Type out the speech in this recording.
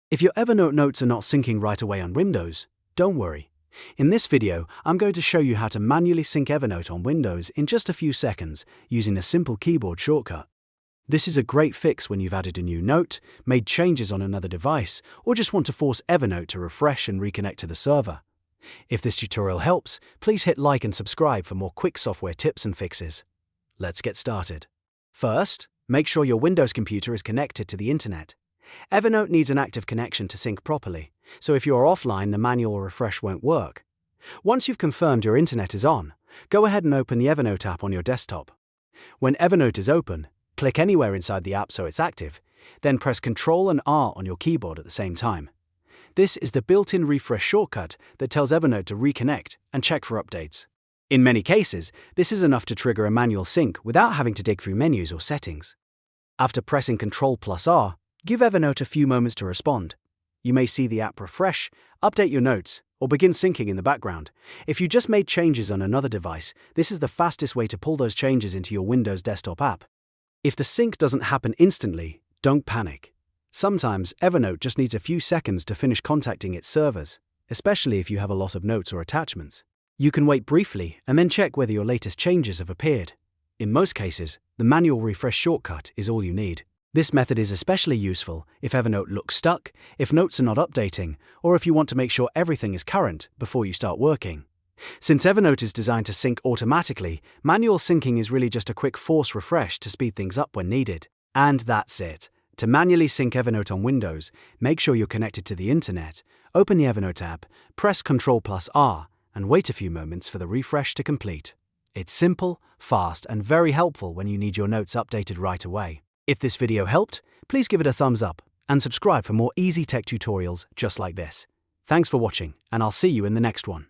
If your Evernote notes are not syncing right away on Windows, don't worry. In this video, I'm going to show you how to manually sync Evernote on Windows in just a few seconds using a simple keyboard shortcut. This is a great fix when you've added a new note, made changes on another device, or just want to force Evernote to refresh and reconnect to the server. If this tutorial helps, please hit like and subscribe for more quick software tips and fixes. Let's get started. First, make sure your Windows computer is connected to the internet. Evernote needs an active connection to sync properly, so if you are offline, the manual refresh won't work. Once you've confirmed your internet is on, go ahead and open the Evernote app on your desktop. When Evernote is open, click anywhere inside the app so it's active, then press Ctrl and R on your keyboard at the same time. This is the built-in refresh shortcut that tells Evernote to reconnect and check for updates. In many cases, this is enough to trigger a manual sync without having to dig through menus or settings. After pressing Ctrl R, give Evernote a few moments to respond. You may see the app refresh, update your notes, or begin syncing in the background. If you just made changes on another device, this is the fastest way to pull those changes into your Windows desktop app. If the sync doesn't happen instantly, don't panic. Sometimes Evernote just needs a few seconds to finish contacting its servers, especially if you have a lot of notes or attachments. You can wait briefly and then check whether your latest changes have appeared. In most cases, the manual refresh shortcut is all you need. This method is especially useful if Evernote looks stuck, if notes are not updating, or if you want to make sure everything is current before you start working. Since Evernote is designed to sync automatically, manual syncing is really just a quick force refresh to speed things up when needed. And that's it. To manually sync Evernote on Windows, make sure you're connected to the internet, open the Evernote app, press Ctrl R, and wait a few moments for the refresh to complete. It's simple, fast, and very helpful when you need your notes updated right away. If this video helped, please give it a thumbs up and subscribe for more easy tech tutorials just like this. Thanks for watching, and I'll see you in the next one.